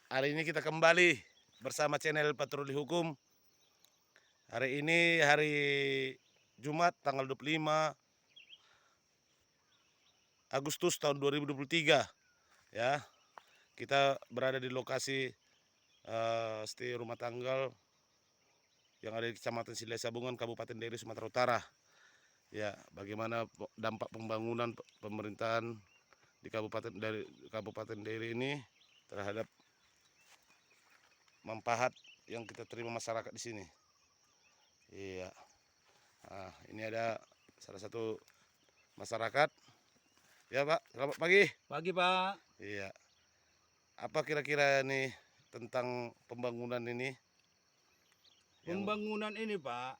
Hari ini kita kembali bersama channel Patroli Hukum. Hari ini hari Jumat tanggal 25 Agustus tahun 2023 ya. Kita berada di lokasi stay rumah tanggal yang ada di Kecamatan Silai Sabungan, Kabupaten Deiri, Sumatera Utara. Ya, bagaimana dampak pembangunan pemerintahan di Kabupaten Deiri ini terhadap manfaat yang kita terima masyarakat di sini. Iya. Nah, ini ada salah satu masyarakat. Ya Pak, selamat pagi. Pagi Pak. Iya. Apa kira-kira nih tentang pembangunan ini? Pembangunan ini Pak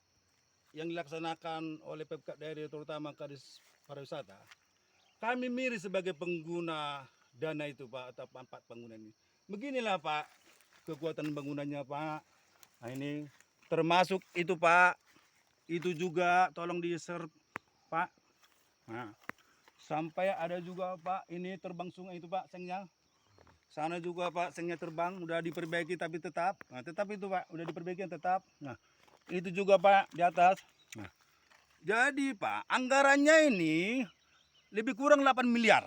yang dilaksanakan oleh Pemkab daerah terutama Kadis Pariwisata. Kami miris sebagai pengguna dana itu Pak atau manfaat bangunan ini. Beginilah Pak kekuatan bangunannya Pak. Nah ini termasuk itu Pak. Itu juga tolong di-share Pak. Nah, sampai ada juga Pak ini terbang sungai itu Pak sengnya. Sana juga Pak sengnya terbang udah diperbaiki tapi tetap. Nah, tetap itu Pak udah diperbaiki tetap. Nah, itu juga Pak di atas. Nah, jadi Pak anggarannya ini lebih kurang 8 miliar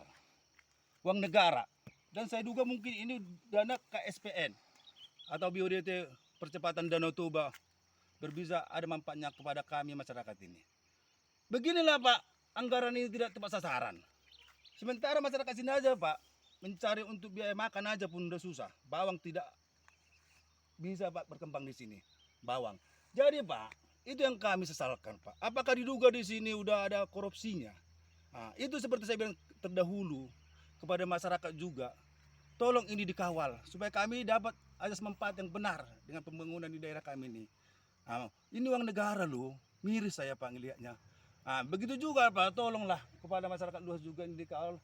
uang negara. Dan saya duga mungkin ini dana KSPN atau BODT percepatan Danau Toba berbisa ada manfaatnya kepada kami masyarakat ini. Beginilah Pak, anggaran ini tidak tepat sasaran. Sementara masyarakat sini aja Pak mencari untuk biaya makan aja pun udah susah. Bawang tidak bisa Pak berkembang di sini. Bawang. Jadi Pak, itu yang kami sesalkan Pak. Apakah diduga di sini udah ada korupsinya? Nah, itu seperti saya bilang terdahulu kepada masyarakat juga. Tolong ini dikawal supaya kami dapat asas manfaat yang benar dengan pembangunan di daerah kami ini. Nah, ini uang negara loh. Miris saya Pak ngelihatnya. Nah, begitu juga Pak, tolonglah kepada masyarakat luas juga ini dikawal.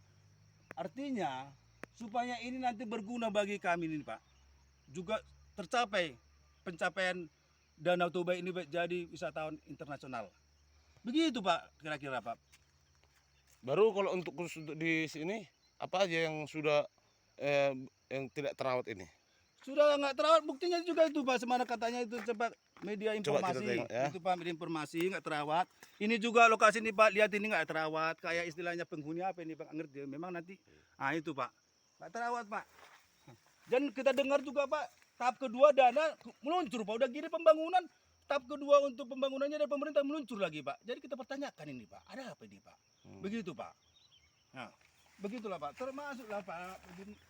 Artinya supaya ini nanti berguna bagi kami ini Pak. Juga tercapai pencapaian Danau Toba ini jadi wisatawan internasional. Begitu Pak kira-kira Pak. Baru kalau untuk khusus untuk di sini apa aja yang sudah yang tidak terawat ini? Sudah nggak terawat, buktinya juga itu Pak. Semana katanya itu cepat media Coba kita informasi. tengok ya. Itu Pak media informasi nggak terawat. Ini juga lokasi ini Pak, lihat ini nggak terawat. Kayak istilahnya penghuni apa ini Pak, ngerti. Memang nanti, itu Pak. Nggak terawat Pak. Dan kita dengar juga Pak, tahap kedua dana meluncur Pak. Udah gini pembangunan, tahap kedua untuk pembangunannya dari pemerintah meluncur lagi Pak. Jadi kita pertanyakan ini Pak, ada apa ini Pak? Begitu Pak. Nah, begitulah Pak. Termasuklah Pak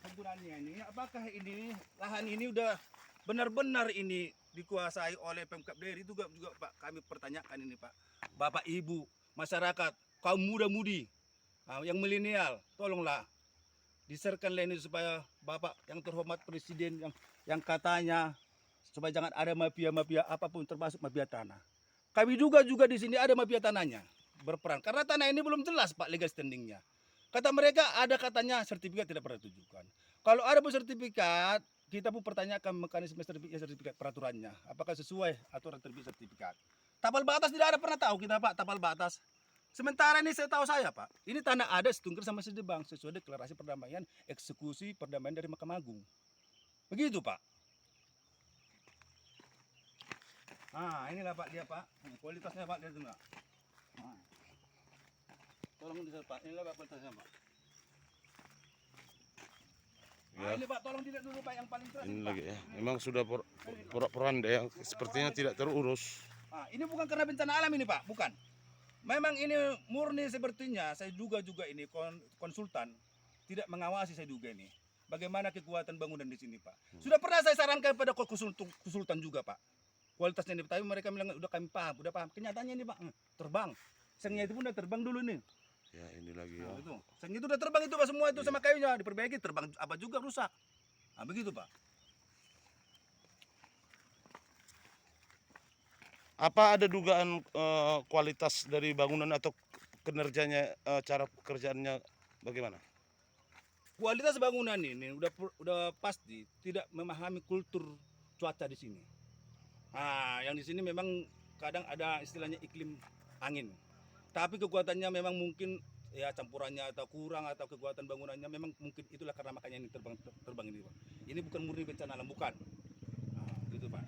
penggunaannya ini. Apakah ini lahan ini udah benar-benar ini dikuasai oleh Pemkab Daerah itu juga Pak kami pertanyakan ini Pak. Bapak Ibu, masyarakat, kaum muda-mudi, yang milenial, tolonglah diserahkanlah ini supaya Bapak yang terhormat Presiden yang katanya supaya jangan ada mafia-mafia apapun termasuk mafia tanah. Kami juga di sini ada mafia tanahnya berperan karena tanah ini belum jelas Pak legal standingnya. Kata mereka ada katanya sertifikat tidak pernah tunjukkan. Kalau ada sertifikat, kita pun pertanyakan mekanisme sertifikat peraturannya. Apakah sesuai aturan terbit sertifikat. Tapal batas tidak ada pernah tahu kita Pak, tapal batas. Sementara ini saya tahu saya Pak, ini tanah ada setungkir sama sedebang sesuai deklarasi perdamaian eksekusi perdamaian dari Mahkamah Agung. Begitu Pak. Nah inilah Pak dia Pak, kualitasnya Pak dia enggak. Nah, tolong disel Pak, inilah Pak kualitasnya Pak. Ya. Ini Pak tolong dilihat dulu Pak yang paling keras Ini Pak. lagi ya. Memang sudah porak-poranda yang sepertinya tidak terurus. Nah, ini bukan karena bencana alam ini Pak, bukan. Memang ini murni sepertinya saya juga ini konsultan tidak mengawasi saya duga ini. Bagaimana kekuatan bangunan di sini Pak. Sudah pernah saya sarankan pada konsultan juga Pak. Kualitasnya ini, tapi mereka bilang udah kami paham, udah paham. Kenyataannya ini Pak, terbang. Sengnya itu pun udah terbang dulu nih. Ya ini lagi ya. Nah, itu. Seng itu udah terbang itu Pak semua itu sama kayunya diperbaiki, terbang apa juga rusak. Nah, begitu Pak. Apa ada dugaan kualitas dari bangunan atau kinerjanya, cara pekerjaannya bagaimana? Kualitas bangunan ini udah pasti tidak memahami kultur cuaca di sini. Nah, yang di sini memang kadang ada istilahnya iklim angin. Tapi kekuatannya memang mungkin ya campurannya atau kurang atau kekuatan bangunannya memang mungkin itulah karena makanya ini terbang ini Pak. Ini bukan murni bencana alam, bukan. Nah, gitu Pak.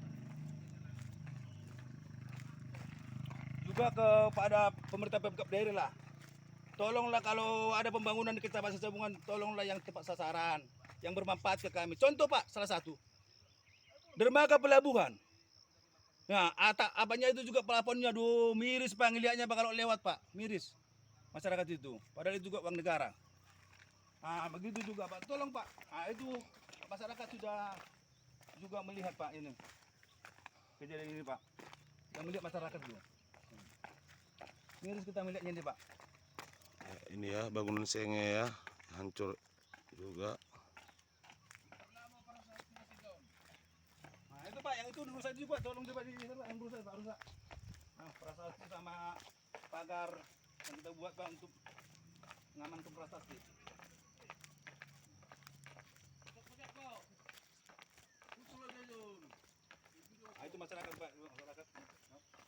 Juga kepada pemerintah Pemkab daerah lah. Tolonglah kalau ada pembangunan di Kecamatan Sabungan, tolonglah yang tepat sasaran, yang bermanfaat ke kami. Contoh Pak, salah satu dermaga pelabuhan. Nah, apanya itu juga pelabuhannya, aduh miris Pak ngelihatnya Pak kalau lewat Pak, miris masyarakat itu. Padahal itu juga uang negara. Nah, begitu juga Pak. Tolong Pak. Nah, itu masyarakat sudah juga melihat Pak ini. Kejadian ini Pak. Kita melihat masyarakat dulu. Miris kita melihatnya ini Pak. Ya, ini ya bangunan senge ya, hancur juga. Nah, itu Pak, yang itu rusak juga, tolong coba di sana yang rusak Pak, rusak. Nah, prasasti sama pagar yang kita buat Pak untuk mengamankan prasasti. Nah, itu masyarakat Pak, masyarakat.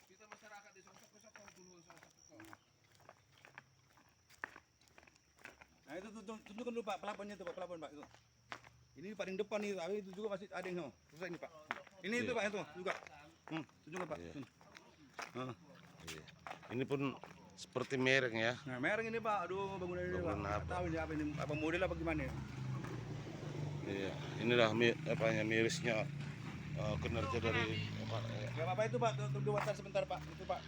Kita masyarakat di sosok-sosok dulu sosok-sosok. Nah, itu tunjukkan dulu Pak, pelabuhannya itu Pak, pelabuhan Pak itu. Ini paling depan itu, tapi itu juga masih ada yang rusak ini Pak. Ini itu Pak, itu juga. Tunjukkan Pak. Iya. Nah. Iya. Ini pun seperti mereng ya. Nah, mereng ini Pak, aduh bangunan ini Pak. Bangunan Nggak apa? tahu ini apa ini, apa model apa gimana ya. Iya. Inilah mirisnya kinerja dari apa, ya. Gak apa-apa itu Pak, tunggu wawancara sebentar Pak. Itu Pak,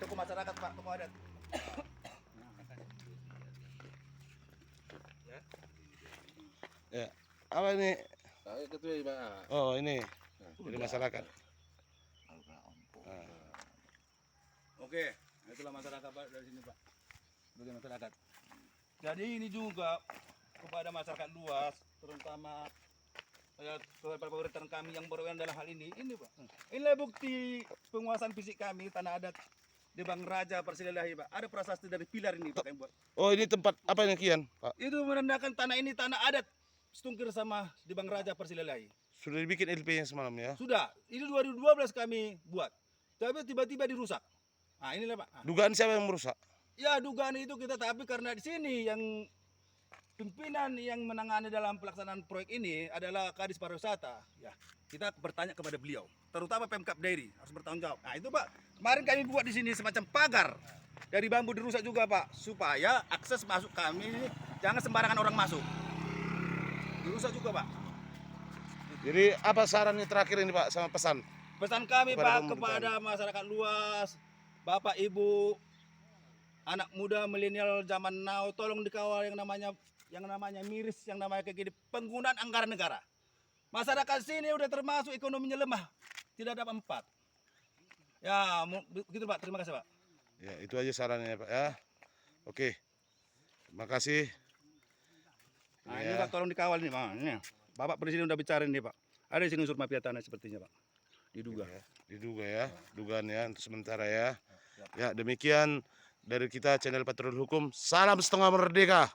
toko masyarakat Pak, toko adat. Ya. Apa ini? Ayo ketua Pak. Oh ini dari masyarakat. Nah, Oke, itulah masyarakat Pak dari sini Pak. Sebagai masyarakat. Jadi ini juga kepada masyarakat luas, terutama kepada pemerintahan kami yang berwenang dalam hal ini Pak. Inilah bukti penguasaan fisik kami tanah adat di Bang Raja Persilalahi Pak. Ada prasasti dari pilar ini Pak yang buat. oh ini tempat apa yang kian, Pak? Itu menandakan tanah ini tanah adat Setungkir sama di Bang Raja Persilalahi. Sudah dibikin LP-nya semalam ya? Sudah, ini 2012 kami buat. Tapi tiba-tiba dirusak. Nah, inilah Pak. Nah, Dugaan siapa yang merusak? ya dugaan itu kita tapi karena di sini yang pimpinan yang menangani dalam pelaksanaan proyek ini adalah Kadis Pariwisata. Ya, kita bertanya kepada beliau, terutama Pemkab Dairi harus bertanggung jawab. Nah, itu Pak, kemarin kami buat di sini semacam pagar dari bambu dirusak juga Pak, supaya akses masuk kami ini jangan sembarangan orang masuk. Dirusak juga Pak. Jadi apa sarannya terakhir ini Pak sama pesan? Pesan kami Kepada Pak pemerintahan. kepada masyarakat luas, Bapak Ibu, anak muda milenial zaman now, tolong dikawal yang namanya miris, yang namanya kayak gini, penggunaan anggaran negara. Masyarakat sini udah termasuk ekonominya lemah, tidak dapat empat. Ya, begitu Pak. Terima kasih Pak. Ya itu aja sarannya Pak ya. Oke, terima kasih. Nah, Ya. ini Pak tolong dikawal nih Pak. Ini, Bapak Presiden udah bicara nih Pak. Ada di sini unsur mafia tanah sepertinya Pak. Diduga. Ya, diduga ya, dugaan ya untuk sementara ya. Ya demikian dari kita channel Patroli Hukum. Salam setengah merdeka.